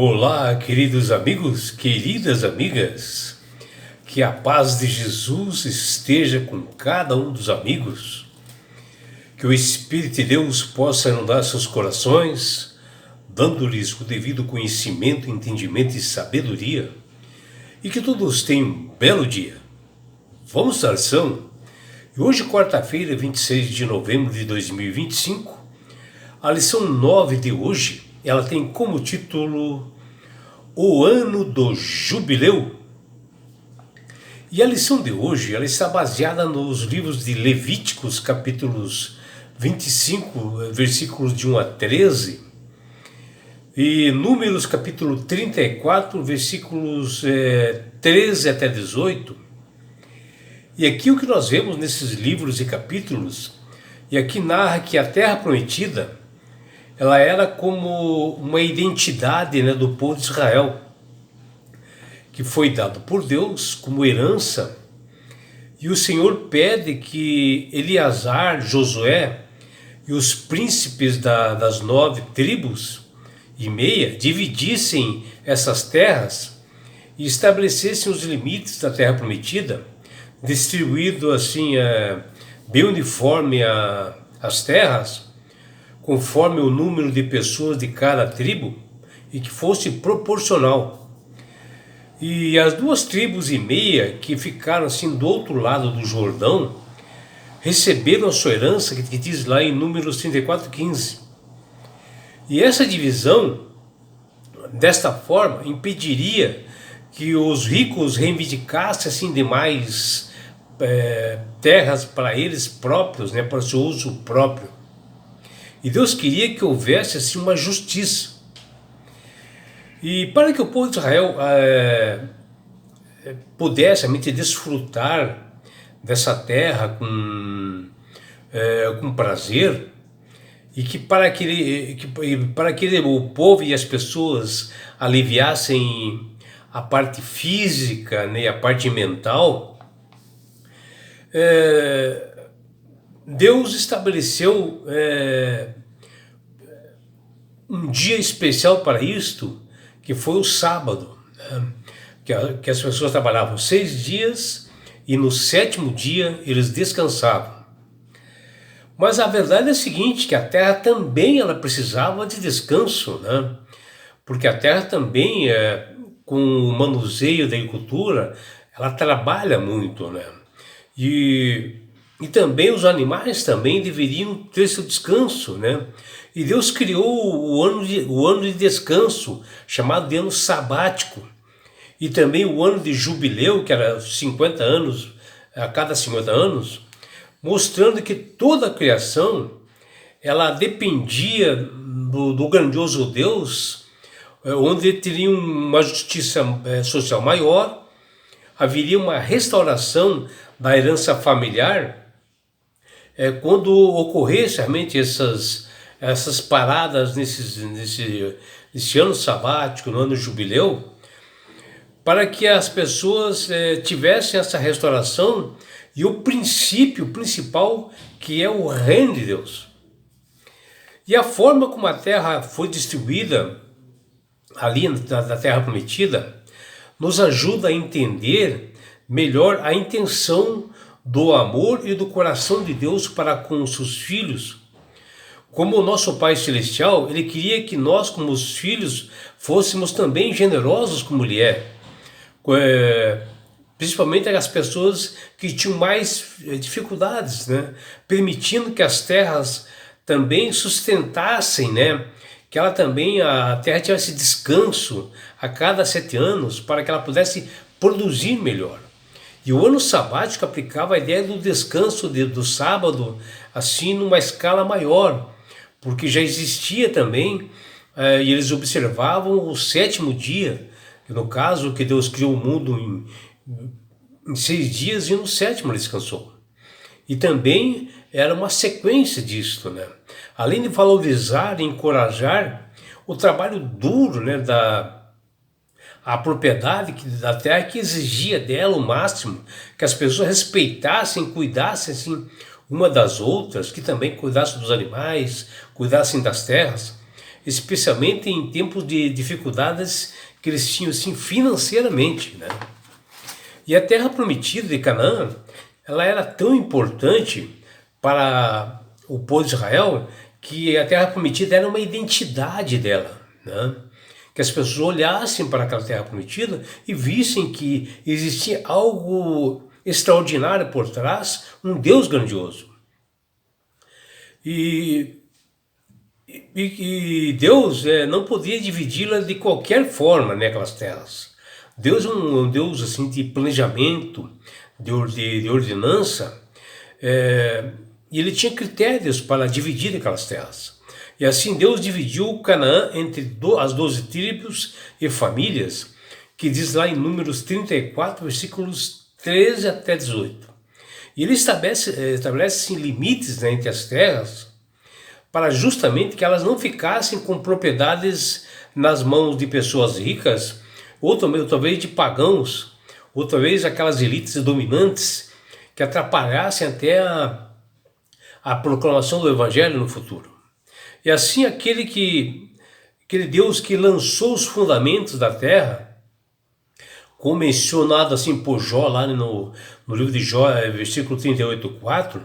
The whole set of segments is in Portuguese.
Olá, queridos amigos, queridas amigas, que a paz de Jesus esteja com cada um dos amigos, que o Espírito de Deus possa inundar seus corações, dando-lhes o devido conhecimento, entendimento e sabedoria, e que todos tenham um belo dia. Vamos à lição. E hoje, quarta-feira, 26 de novembro de 2025, a lição 9 de hoje, ela tem como título O Ano do Jubileu. E a lição de hoje, ela está baseada nos livros de Levíticos, capítulos 25, versículos de 1 a 13, e Números, capítulo 34, versículos 13 até 18. E aqui o que nós vemos nesses livros e capítulos, e aqui narra que a terra prometida, ela era como uma identidade, do povo de Israel, que foi dado por Deus como herança. E o Senhor pede que Eleazar, Josué e os príncipes das 9 tribos e meia dividissem essas terras e estabelecessem os limites da terra prometida, distribuído assim bem uniforme as terras, conforme o número de pessoas de cada tribo, e que fosse proporcional. E as 2 tribos e meia que ficaram assim do outro lado do Jordão, receberam a sua herança, que diz lá em Números 34:15. E essa divisão, desta forma, impediria que os ricos reivindicassem assim demais terras para eles próprios, para seu uso próprio. E Deus queria que houvesse assim uma justiça. E para que o povo de Israel pudesse realmente desfrutar dessa terra com prazer, e que para que o povo e as pessoas aliviassem a parte física, e a parte mental, Deus estabeleceu um dia especial para isto, que foi o sábado, que as pessoas trabalhavam 6 dias e no 7º dia eles descansavam. Mas a verdade é a seguinte, que a terra também ela precisava de descanso, porque a terra também, com o manuseio da agricultura, ela trabalha muito, E também os animais também deveriam ter seu descanso, E Deus criou o ano de descanso, chamado de ano sabático, e também o ano de jubileu, que era 50 anos, a cada 50 anos, mostrando que toda a criação, ela dependia do grandioso Deus, onde teria uma justiça social maior, haveria uma restauração da herança familiar, quando ocorresse realmente essas paradas nesse ano sabático, no ano jubileu, para que as pessoas tivessem essa restauração e o princípio principal, que é o reino de Deus. E a forma como a terra foi distribuída ali na terra prometida nos ajuda a entender melhor a intenção do amor e do coração de Deus para com os seus filhos. Como o nosso Pai Celestial, Ele queria que nós, como os filhos, fôssemos também generosos como Ele é. Principalmente as pessoas que tinham mais dificuldades, permitindo que as terras também sustentassem, que a terra tivesse descanso a cada 7 anos, para que ela pudesse produzir melhor. E o ano sabático aplicava a ideia do descanso do sábado, assim, numa escala maior, porque já existia também, e eles observavam o 7º dia, no caso que Deus criou o mundo em 6 dias, e no 7º ele descansou. E também era uma sequência disso, Além de valorizar e encorajar o trabalho duro, a propriedade da terra, que exigia dela o máximo, que as pessoas respeitassem, cuidassem assim, uma das outras, que também cuidassem dos animais, cuidassem das terras. especialmente em tempos de dificuldades que eles tinham assim, financeiramente, né? E a terra prometida de Canaã, ela era tão importante para o povo de Israel que a terra prometida era uma identidade dela, né? Que as pessoas olhassem para aquela terra prometida e vissem que existia algo extraordinário por trás, um Deus grandioso. E Deus não podia dividi-la de qualquer forma, né, aquelas terras. Deus é um Deus assim, de planejamento, de ordenança, e ele tinha critérios para dividir aquelas terras. E assim Deus dividiu Canaã entre as 12 tribos e famílias, que diz lá em Números 34, versículos 13 até 18. E ele estabelece assim, limites, né, entre as terras, para justamente que elas não ficassem com propriedades nas mãos de pessoas ricas, ou talvez de pagãos, ou talvez aquelas elites dominantes que atrapalhassem até a proclamação do evangelho no futuro. E assim aquele Deus que lançou os fundamentos da terra, como mencionado assim por Jó lá no livro de Jó, versículo 38:4,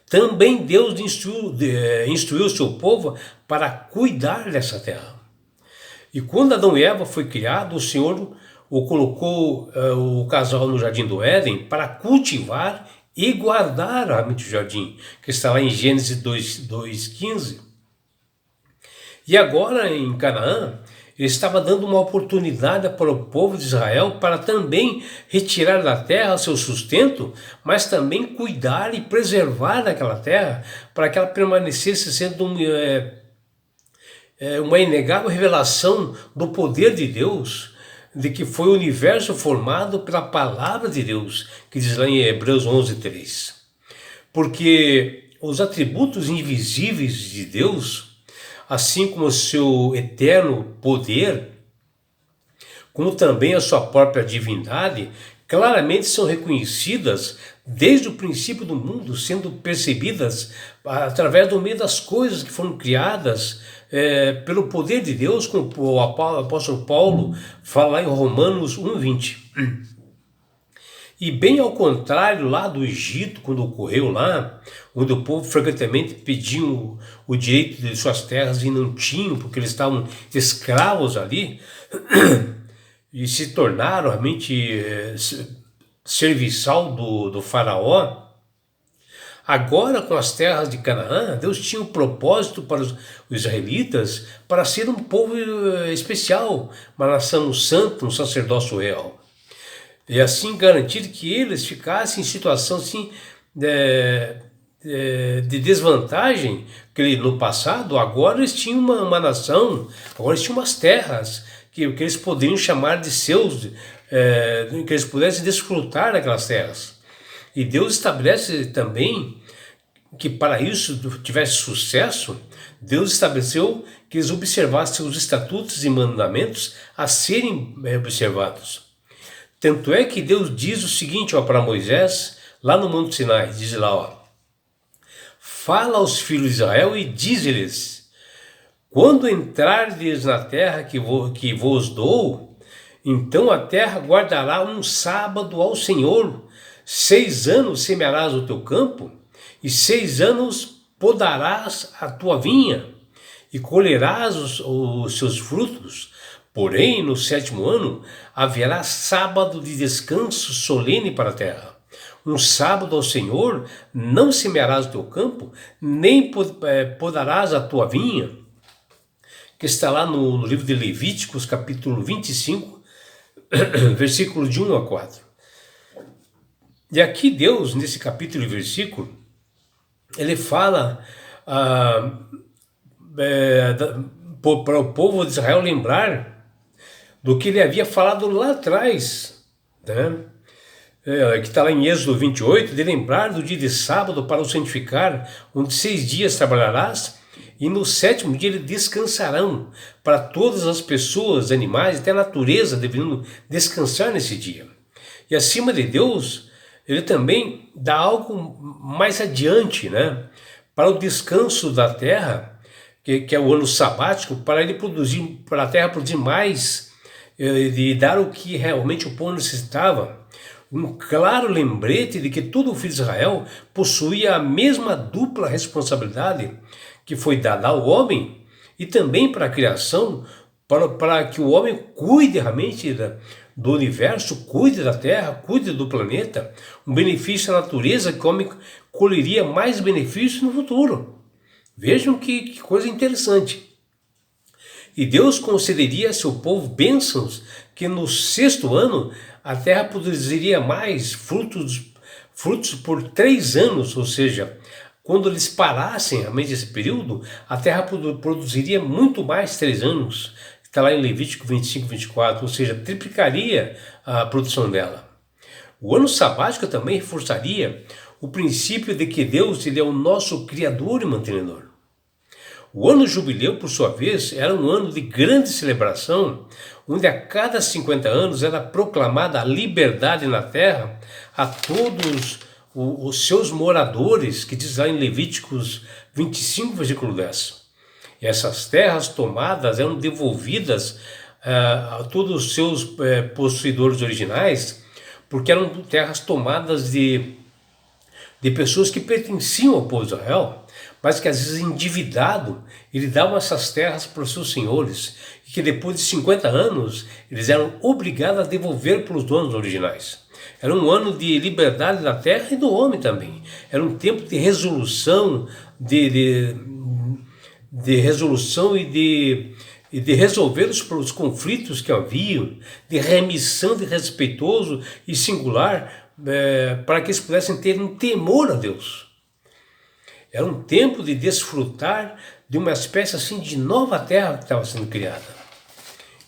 também Deus instruiu o seu povo para cuidar dessa terra. E quando Adão e Eva foi criado, o Senhor colocou o casal no jardim do Éden para cultivar e guardar realmente o jardim, que está lá em Gênesis 2:15. E agora em Canaã, ele estava dando uma oportunidade para o povo de Israel para também retirar da terra seu sustento, mas também cuidar e preservar daquela terra para que ela permanecesse sendo uma inegável revelação do poder de Deus, de que foi o universo formado pela palavra de Deus, que diz lá em Hebreus 11:3. Porque os atributos invisíveis de Deus, assim como o seu eterno poder, como também a sua própria divindade, claramente são reconhecidas desde o princípio do mundo, sendo percebidas através do meio das coisas que foram criadas pelo poder de Deus, como o apóstolo Paulo fala em Romanos 1:20. E bem ao contrário lá do Egito, quando ocorreu lá, onde o povo frequentemente pediam o direito de suas terras e não tinham, porque eles estavam escravos ali, e se tornaram realmente serviçal do faraó. Agora, com as terras de Canaã, Deus tinha um propósito para os israelitas para ser um povo especial, uma nação santa, um sacerdócio real. E assim garantir que eles ficassem em situação assim, de desvantagem, que no passado, agora eles tinham uma nação, agora eles tinham umas terras que eles poderiam chamar de seus, que eles pudessem desfrutar daquelas terras. E Deus estabelece também que para isso tivesse sucesso, Deus estabeleceu que eles observassem os estatutos e mandamentos a serem observados. Tanto é que Deus diz o seguinte para Moisés, lá no Monte Sinai, diz lá, fala aos filhos de Israel e diz-lhes, quando entrardes na terra que vos dou, então a terra guardará um sábado ao Senhor, 6 anos semearás o teu campo, e 6 anos podarás a tua vinha, e colherás os seus frutos. Porém, no 7º ano, haverá sábado de descanso solene para a terra. Um sábado ao Senhor, não semearás o teu campo, nem podarás a tua vinha, que está lá no livro de Levíticos, capítulo 25, versículo de 1-4. E aqui Deus, nesse capítulo e versículo, ele fala para o povo de Israel lembrar do que ele havia falado lá atrás, né? Que está lá em Êxodo 28, de lembrar do dia de sábado para o santificar, onde 6 dias trabalharás, e no 7º dia eles descansarão. Para todas as pessoas, animais, até a natureza deveriam descansar nesse dia. E acima de Deus, ele também dá algo mais adiante, né? Para o descanso da terra, que é o ano sabático, para ele produzir, para a terra produzir mais, de dar o que realmente o povo necessitava. Um claro lembrete de que todo o filho de Israel possuía a mesma dupla responsabilidade que foi dada ao homem e também para a criação, para que o homem cuide realmente do universo, cuide da terra, cuide do planeta, um benefício à natureza, que o homem colheria mais benefícios no futuro. Vejam que coisa interessante. E Deus concederia a seu povo bênçãos, que no 6º ano a terra produziria mais frutos por 3 anos, ou seja, quando eles parassem realmente esse período, a terra produziria muito mais 3 anos. Está lá em Levítico 25, 24, ou seja, triplicaria a produção dela. O ano sabático também reforçaria o princípio de que Deus, ele é o nosso Criador e mantenedor. O ano jubileu, por sua vez, era um ano de grande celebração, onde a cada 50 anos era proclamada a liberdade na terra a todos os seus moradores, que diz lá em Levíticos 25, versículo 10. E essas terras tomadas eram devolvidas a todos os seus possuidores originais, porque eram terras tomadas de pessoas que pertenciam ao povo de Israel, mas que às vezes endividado, ele dava essas terras para os seus senhores, e que depois de 50 anos eles eram obrigados a devolver para os donos originais. Era um ano de liberdade da terra e do homem também. Era um tempo de resolução, de resolução e de resolver os conflitos que haviam, de remissão de respeitoso e singular, para que eles pudessem ter um temor a Deus. Era um tempo de desfrutar de uma espécie assim de nova terra que estava sendo criada.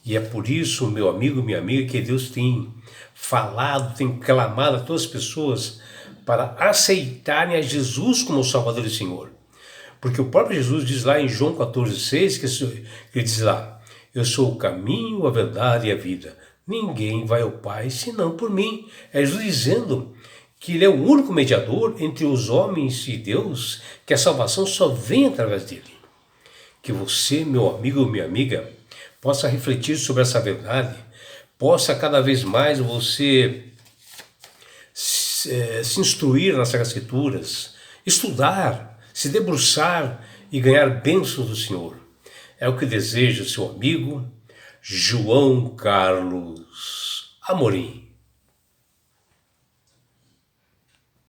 E é por isso, meu amigo e minha amiga, que Deus tem falado, tem clamado a todas as pessoas para aceitarem a Jesus como Salvador e Senhor. Porque o próprio Jesus diz lá em João 14,6, que ele diz lá: eu sou o caminho, a verdade e a vida. Ninguém vai ao Pai senão por mim. É Jesus dizendo que ele é o único mediador entre os homens e Deus, que a salvação só vem através dele. Que você, meu amigo ou minha amiga, possa refletir sobre essa verdade, possa cada vez mais você se instruir nas Escrituras, estudar, se debruçar e ganhar bênçãos do Senhor. É o que deseja seu amigo João Carlos Amorim.